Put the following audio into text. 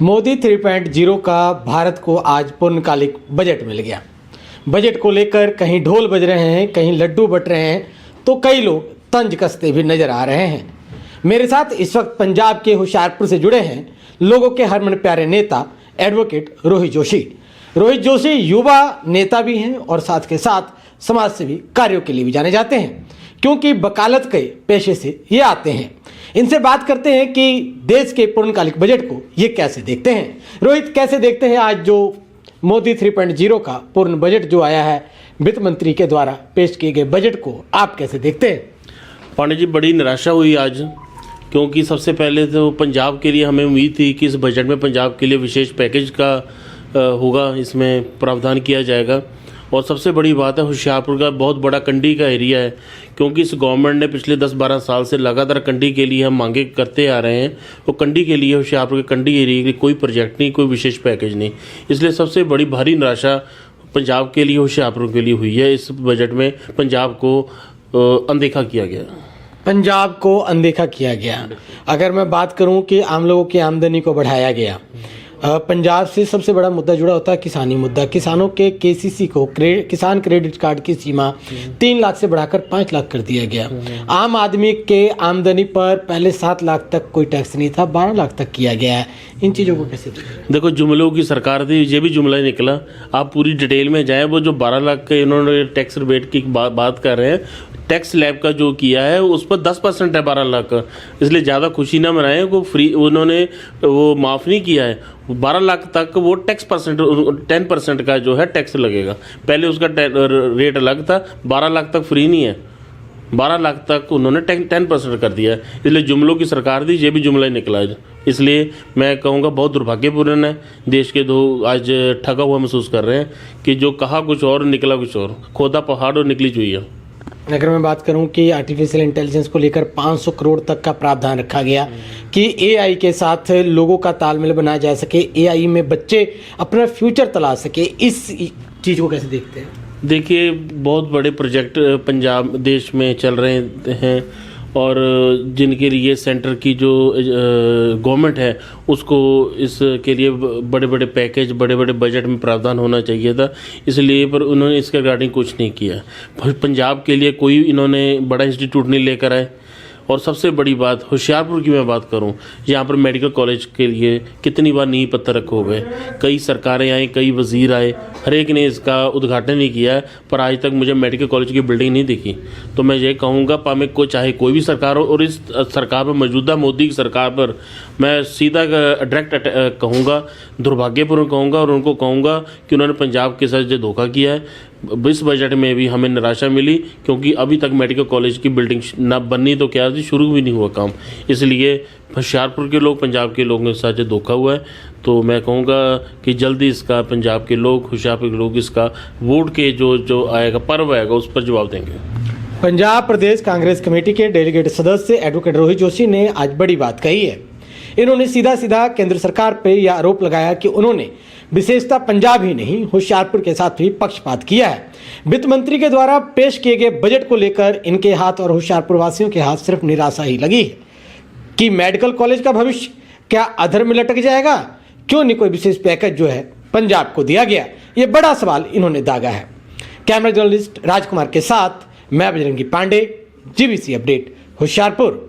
मोदी 3.0 का भारत को आज पूर्णकालिक बजट मिल गया। बजट को लेकर कहीं ढोल बज रहे हैं, कहीं लड्डू बट रहे हैं, तो कई लोग तंज कसते भी नजर आ रहे हैं। मेरे साथ इस वक्त पंजाब के होशियारपुर से जुड़े हैं लोगों के हरमन प्यारे नेता एडवोकेट रोहित जोशी। रोहित जोशी युवा नेता भी हैं और साथ के साथ समाज सेवी कार्यों के लिए भी जाने जाते हैं, क्योंकि वकालत के पेशे से ये आते हैं। इनसे बात करते हैं कि देश के पूर्णकालिक बजट को ये कैसे देखते हैं। रोहित, कैसे देखते हैं आज जो मोदी 3.0 का पूर्ण बजट जो आया है, वित्त मंत्री के द्वारा पेश किए गए बजट को आप कैसे देखते हैं? पांडे जी, बड़ी निराशा हुई आज, क्योंकि सबसे पहले तो पंजाब के लिए हमें उम्मीद थी कि इस बजट में पंजाब के लिए विशेष पैकेज का होगा, इसमें प्रावधान किया जाएगा। और सबसे बड़ी बात है, होशियारपुर का बहुत बड़ा कंडी का एरिया है, क्योंकि इस गवर्नमेंट ने पिछले 10-12 साल से लगातार कंडी के लिए हम मांगे करते आ रहे हैं। वो कंडी के लिए, होशियारपुर के कंडी एरिया के लिए कोई प्रोजेक्ट नहीं, कोई विशेष पैकेज नहीं। इसलिए सबसे बड़ी भारी निराशा पंजाब के लिए, होशियारपुर के लिए हुई है। इस बजट में पंजाब को अनदेखा किया गया। पंजाब को अनदेखा किया गया। अगर मैं बात करूं कि आम लोगों की आमदनी को बढ़ाया गया, पंजाब से सबसे बड़ा मुद्दा जुड़ा होता है किसानी मुद्दा। किसानों के केसीसी को किसान क्रेडिट कार्ड की सीमा 3 लाख से बढ़ाकर 5 लाख कर दिया गया। आम आदमी के आमदनी पर पहले 7 लाख तक कोई टैक्स नहीं था, 12 लाख तक किया गया है। इन चीज़ों को कैसे देखो, जुमलों की सरकार थी, ये भी जुमला निकला। आप पूरी डिटेल में जाएं, वो जो 12 लाख के इन्होंने टैक्स रिबेट की बात कर रहे हैं, टैक्स लैब का जो किया है उस पर 10% है 12 लाख का। इसलिए ज़्यादा खुशी ना मनाएं, वो फ्री उन्होंने वो माफ़ नहीं किया है। 12 लाख तक वो टैक्स 10% का जो है टैक्स लगेगा। पहले उसका रेट अलग था, 12 लाख तक फ्री नहीं है, 12 लाख तक उन्होंने 10% कर दिया है। इसलिए जुमलों की सरकार थी, ये भी जुमला ही निकला है। इसलिए मैं कहूँगा बहुत दुर्भाग्यपूर्ण है। देश के लोग आज ठगा हुआ महसूस कर रहे हैं कि जो कहा कुछ और निकला कुछ और, खोदा पहाड़ और निकली चुईया। अगर मैं बात करूं कि आर्टिफिशियल इंटेलिजेंस को लेकर 500 करोड़ तक का प्रावधान रखा गया कि एआई के साथ लोगों का तालमेल बनाया जा सके, एआई में बच्चे अपना फ्यूचर तलाश सके, इस चीज़ को कैसे देखते हैं? देखिए, बहुत बड़े प्रोजेक्ट पंजाब देश में चल रहे हैं और जिनके लिए सेंटर की जो गवर्नमेंट है उसको इसके लिए बड़े बड़े पैकेज, बड़े बड़े बजट में प्रावधान होना चाहिए था। इसलिए पर उन्होंने इसके रिगार्डिंग कुछ नहीं किया। पंजाब के लिए कोई इन्होंने बड़ा इंस्टीट्यूट नहीं लेकर आए। और सबसे बड़ी बात, होशियारपुर की मैं बात करूं, यहाँ पर मेडिकल कॉलेज के लिए कितनी बार नींव पत्थर रखे हो गए। कई सरकारें आई, कई वजीर आए, हर एक ने इसका उद्घाटन नहीं किया है, पर आज तक मुझे मेडिकल कॉलेज की बिल्डिंग नहीं दिखी। तो मैं ये कहूँगा, पामे को चाहे कोई भी सरकार हो, और इस सरकार पर, मौजूदा मोदी की सरकार पर मैं सीधा डायरेक्ट कहूँगा, दुर्भाग्यपूर्ण कहूँगा, और उनको कहूँगा कि उन्होंने पंजाब के साथ जो धोखा किया है। इस बजट में भी हमें निराशा मिली, क्योंकि अभी तक मेडिकल कॉलेज की बिल्डिंग न बननी तो क्या थी, शुरू भी नहीं हुआ काम। इसलिए होशियारपुर के लोग, पंजाब के लोगों के साथ जो धोखा हुआ है, तो मैं कहूँगा कि जल्दी इसका पंजाब के लोग, होशियारपुर के लोग इसका वोट के जो आएगा, पर्व आएगा, उस पर जवाब देंगे। पंजाब प्रदेश कांग्रेस कमेटी के डेलीगेट सदस्य एडवोकेट रोहित जोशी ने आज बड़ी बात कही है। इन्होंने सीधा केंद्र सरकार पर यह आरोप लगाया कि उन्होंने विशेषता पंजाब ही नहीं, होशियारपुर के साथ भी पक्षपात किया है। वित्त मंत्री के द्वारा पेश किए गए बजट को लेकर इनके हाथ और होशियारपुर वासियों के हाथ सिर्फ निराशा ही लगी है कि मेडिकल कॉलेज का भविष्य क्या अधर में लटक जाएगा? क्यों नहीं कोई विशेष पैकेज जो है पंजाब को दिया गया? ये बड़ा सवाल इन्होंने दागा है। कैमरा जर्नलिस्ट राजकुमार के साथ मैं बजरंगी पांडे, जीबीसी अपडेट, होशियारपुर।